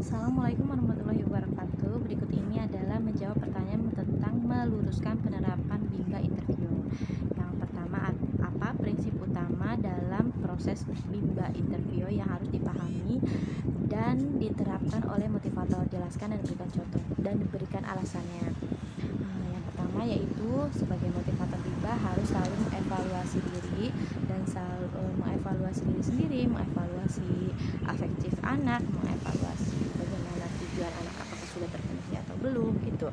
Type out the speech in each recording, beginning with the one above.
Assalamualaikum warahmatullahi wabarakatuh. Berikut ini adalah menjawab pertanyaan tentang meluruskan penerapan bimbang interview. Yang pertama, apa prinsip utama dalam proses bimbang interview yang harus dipahami dan diterapkan oleh motivator? Jelaskan dan berikan contoh dan berikan alasannya. Yang pertama yaitu sebagai motivator bimbang harus selalu mengevaluasi diri dan selalu mengevaluasi diri sendiri, mengevaluasi afektif anak, mengevaluasi bagaimana tujuan anak, apakah sudah terpenuhi atau belum gitu.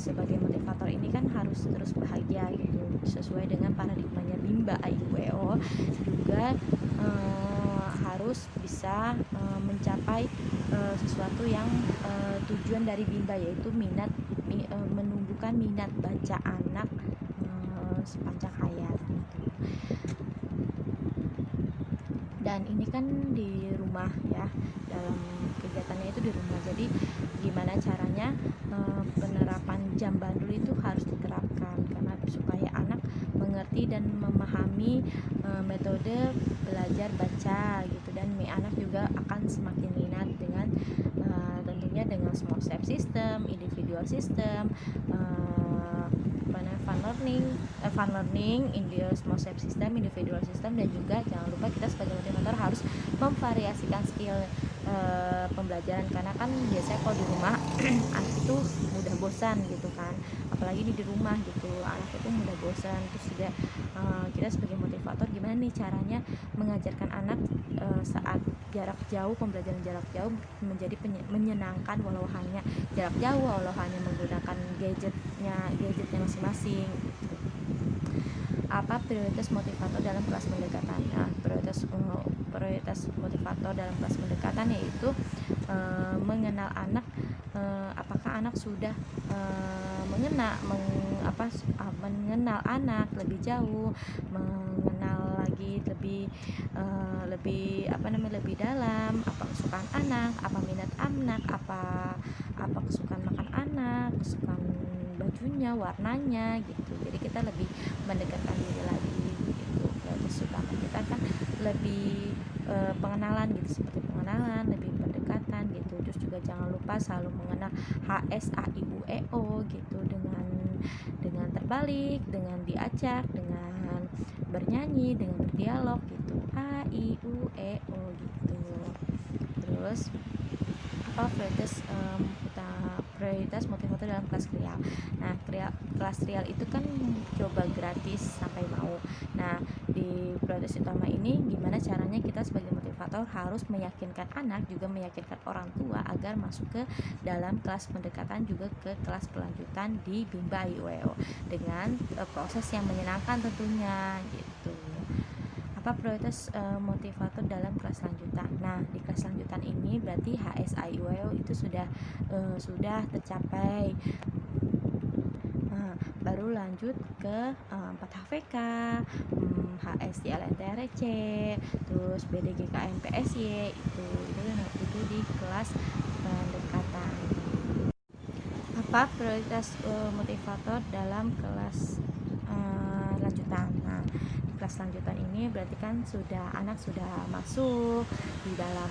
Sebagai motivator ini kan harus terus bahagia gitu, sesuai dengan paradigmanya Bimba AIUEO. Juga harus bisa mencapai sesuatu yang tujuan dari Bimba, yaitu menumbuhkan minat baca anak sepanjang hayat gitu. Dan ini kan di rumah ya, dalam kegiatannya itu di rumah. Jadi gimana caranya penerapan jam bandul itu harus diterapkan karena supaya anak mengerti dan memahami metode belajar baca gitu, dan anak juga akan semakin minat dengan tentunya dengan small step system, individual system, fun learning, small step system, individual system. Dan juga jangan lupa kita sebagai motivator harus memvariasikan skill pembelajaran, karena kan biasanya kalau di rumah anak itu mudah bosan gitu kan, apalagi di rumah gitu anak itu mudah bosan. Terus juga kita sebagai motivator gimana nih caranya mengajarkan anak saat jarak jauh, pembelajaran jarak jauh menjadi menyenangkan walau hanya jarak jauh, walau hanya menggunakan gadgetnya masing-masing. Apa prioritas motivator dalam kelas pendekatan? Nah, prioritas motivator dalam kelas pendekatan yaitu mengenal anak, apakah anak sudah mengenal anak lebih jauh, mengenal lagi lebih dalam, apa kesukaan anak, apa minat anak, apa kesukaan makan anak, kesukaan bajunya, warnanya gitu. Jadi kita lebih mendekatkan diri lagi gitu. Prioritas utama kita kan lebih pengenalan gitu, seperti pengenalan, lebih pendekatan gitu. Terus juga jangan lupa selalu mengenal HSAIUEO gitu, dengan terbalik, dengan diajak, dengan bernyanyi, dengan berdialog gitu, A I U E O gitu. Terus apa prioritas motivator dalam kelas trial? Nah, kelas trial itu kan coba gratis sampai mau. Nah, di prioritas utama ini gimana caranya kita sebagai motivator harus meyakinkan anak, juga meyakinkan orang tua agar masuk ke dalam kelas pendekatan, juga ke kelas pelanjutan di Bimba IUEO dengan proses yang menyenangkan tentunya gitu. Apa prioritas motivator dalam kelas lanjutan? Nah, di kelas lanjutan ini berarti HSIUEO itu sudah tercapai. Baru lanjut ke 4HVK, HSDLNTRC, terus BDGKMPSY itu di kelas pendekatan. Apa prioritas motivator dalam kelas lanjutan? Nah, di kelas lanjutan ini berarti kan anak sudah masuk di dalam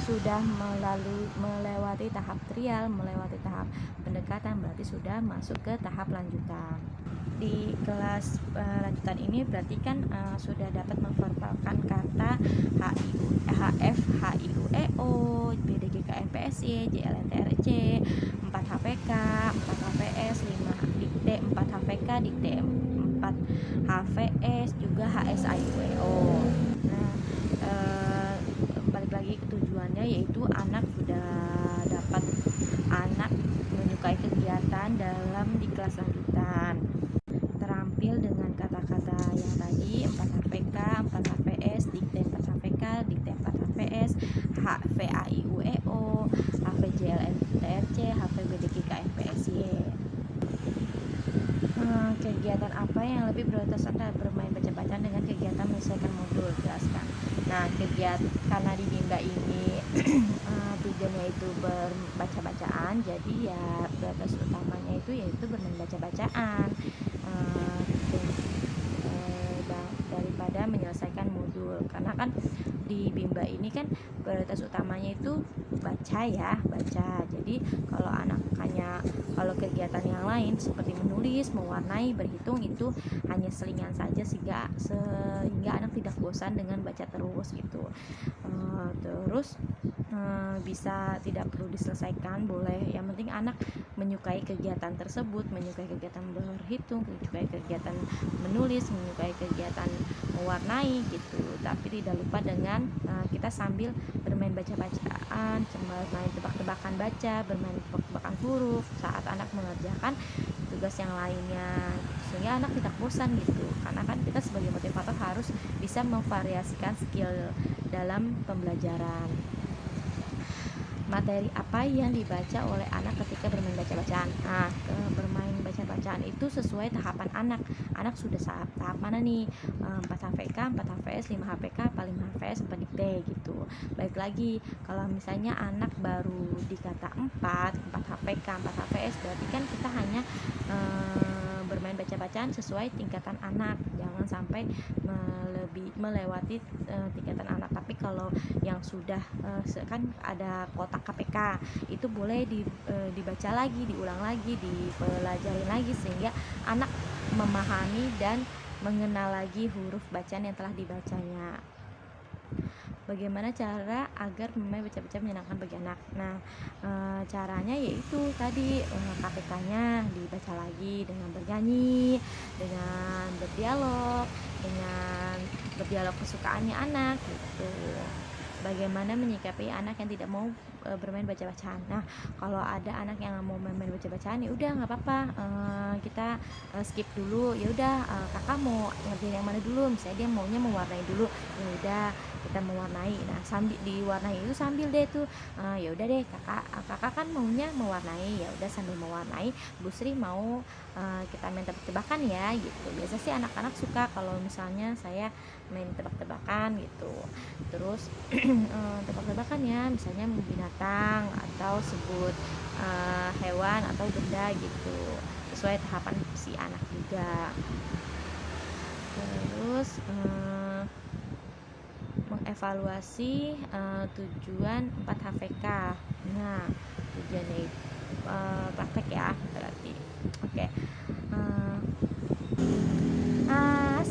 sudah melewati tahap trial, melewati tahap pendekatan, berarti sudah masuk ke tahap lanjutan. Di kelas lanjutan ini berarti kan sudah dapat memverbalkan kata HF, HIUEO, BDGKMPSY, JLNTRC, 4HPK, 4HPS, 5 Dikte, 4HPK, Dikte 4 HVS, juga HSIUEO. Nah, balik lagi ke tujuannya, yaitu anak menyukai kegiatan dalam di kelas lanjutan, terampil dengan kata-kata yang tadi 4HPK, 4HPS, Dikte 4HPK, Dikte 4HPS, HVAIUEO, HVJLNTRC, HVBDGKMPSY. Kegiatan apa yang lebih prioritas antara bermain baca-bacaan dengan kegiatan menyelesaikan modul? Jelaskan. Nah, karena di Bimba ini tujuannya itu berbaca-bacaan, jadi ya prioritas utamanya itu yaitu bermain baca-bacaan daripada menyelesaikan modul. Karena kan di Bimba ini kan prioritas utamanya itu baca ya, baca. Jadi kalau kegiatan yang lain seperti menulis, mewarnai, berhitung itu hanya selingan saja sehingga anak tidak bosan dengan baca terus gitu. Terus bisa tidak perlu diselesaikan, boleh, yang penting anak menyukai kegiatan tersebut, menyukai kegiatan berhitung, menyukai kegiatan menulis, menyukai kegiatan mewarnai gitu. Tapi tidak lupa dengan kita sambil bermain baca-bacaan, bermain tebak-tebakan baca, bermain tebak-tebakan huruf saat anak mengerjakan tugas yang lainnya, sehingga anak tidak bosan gitu. Karena kan kita sebagai motivator harus bisa memvariasikan skill dalam pembelajaran. Materi apa yang dibaca oleh anak ketika bermain baca-bacaan? Nah, bermain baca-bacaan itu sesuai tahapan anak. Anak sudah tahap mana nih? 4 HVK, 4 HVS, 5 HPK, 5 HVS, 4 dikte gitu. Baik lagi, kalau misalnya anak baru di kata 4 HVK, 4 HVS, berarti kan kita hanya bermain baca-bacaan sesuai tingkatan anak, jangan sampai melewati tingkatan anak. Tapi kalau yang sudah kan ada kotak KPK, itu boleh dibaca lagi, diulang lagi, dipelajarin lagi, sehingga anak memahami dan mengenal lagi huruf bacaan yang telah dibacanya. Bagaimana cara agar bermain baca-baca menyenangkan bagi anak? Nah, caranya yaitu tadi, KPK-nya dibaca lagi dengan bernyanyi, dengan berdialog kesukaannya anak gitu. Bagaimana menyikapi anak yang tidak mau bermain baca-bacaan? Nah, kalau ada anak yang mau bermain baca-bacaan, ya udah nggak apa-apa, kita skip dulu. Ya udah, kakak mau ngerjain yang mana dulu? Misalnya dia maunya mewarnai dulu, ya udah kita mewarnai. Nah, sambil diwarnai itu sambil deh tuh, ya udah deh kakak kan maunya mewarnai, ya udah sambil mewarnai Bu Sri mau kita main tebak-tebakan ya gitu. Biasa sih anak-anak suka kalau misalnya saya main tebak-tebakan gitu. Terus tebak-tebakan ya, misalnya binatang atau sebut hewan atau benda gitu, sesuai tahapan si anak juga. Terus mengevaluasi tujuan 4 HVK. Nah, tujuannya praktek ya berarti. Oke.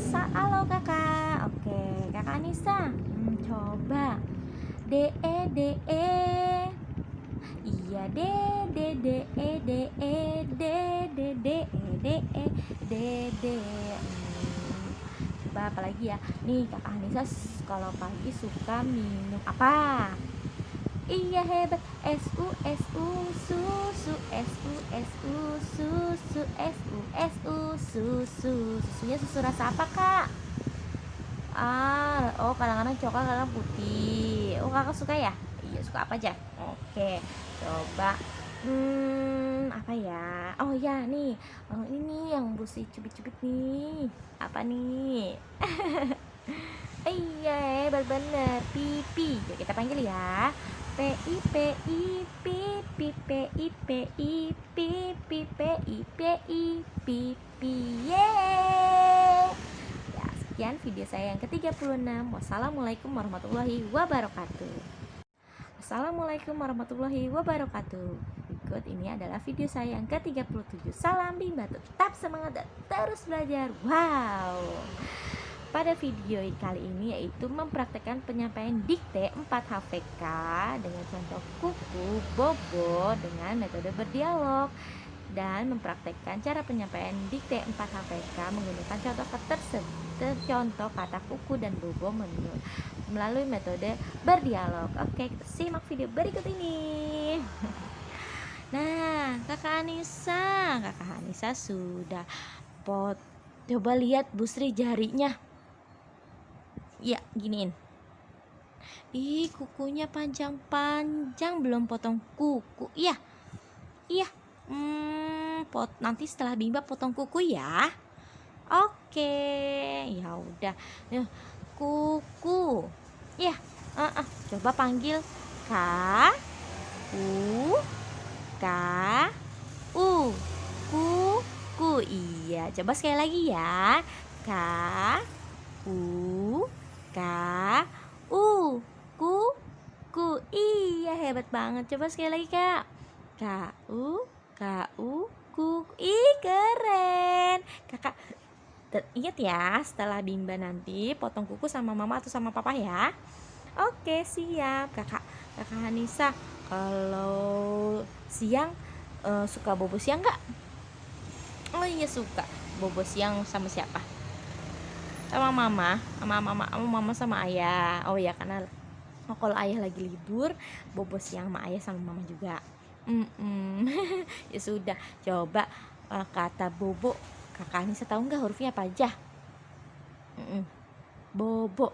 Halo kakak. Oke, kakak Anissa. Coba DE iya DE. Coba apa lagi ya? Nih kakak Anissa kalau pagi suka minum apa? Iya hebat. Susu susunya susu rasa apa kak? Kadang-kadang coklat, kadang putih. Kakak suka ya? Iya, suka apa aja? Oke, coba apa ya? Oh ya nih, ini yang busi cubit-cubit nih. Apa nih? Iya, hebat bener. Pipi. Yuk kita panggil ya. Pipi. Yeay. Ya, sekian video saya yang ke-36. Wassalamualaikum warahmatullahi wabarakatuh. Assalamualaikum warahmatullahi wabarakatuh. Berikut ini adalah video saya yang ke-37. Salam Bimba, tetap semangat dan terus belajar. Wow. Pada video kali ini yaitu mempraktekkan penyampaian dikte 4 HVK dengan contoh kuku, bobo dengan metode berdialog, dan mempraktekkan cara penyampaian dikte 4 HVK menggunakan contoh kata kuku dan bobo melalui metode berdialog. Oke, kita simak video berikut ini. Nah, kakak Anissa sudah coba lihat Bu Sri jarinya. Ya, giniin. Kukunya panjang-panjang, belum potong kuku. Iya. Nanti setelah Bimba potong kuku ya. Oke, ya udah. Kuku. Ya, coba panggil K U K U. Kuku. Iya, coba sekali lagi ya. K U K U. Kuku. kuku. Iya, hebat banget. Coba sekali lagi, Kak. KU, kuku. Ih, keren. Kakak ingat ya, setelah Bimba nanti potong kuku sama mama atau sama papa ya. Oke, siap. Kakak Hanisa, kalau siang suka bobo siang nggak? Oh iya, suka. Bobo siang sama siapa? Sama mama sama ayah. Oh ya, karena kalau ayah lagi libur, bobo siang sama ayah sama mama juga. Ya sudah, coba kata bobo Kakak Anissa tahu nggak hurufnya apa aja? Bobo.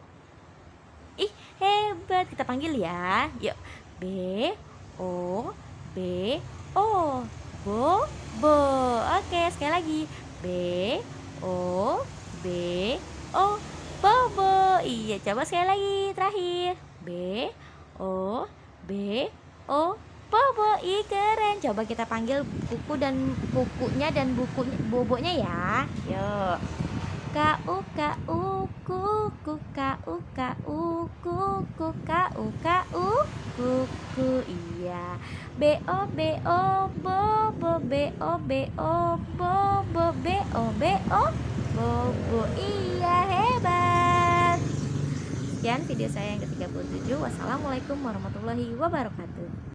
Ih, hebat. Kita panggil ya. Yuk. B O B O. Bobo. Oke, sekali lagi. B O B O. Bobo. Iya, coba sekali lagi terakhir. B O B O. Bobo. Ih, keren. Coba kita panggil kukunya dan bobonya ya. Yuk. KU kuku, KU kuku, KU kuku. Iya. BO bobo, BO bobo, BO bobo. Iya, hebat. Sekian video saya yang ke-37. Wassalamualaikum warahmatullahi wabarakatuh.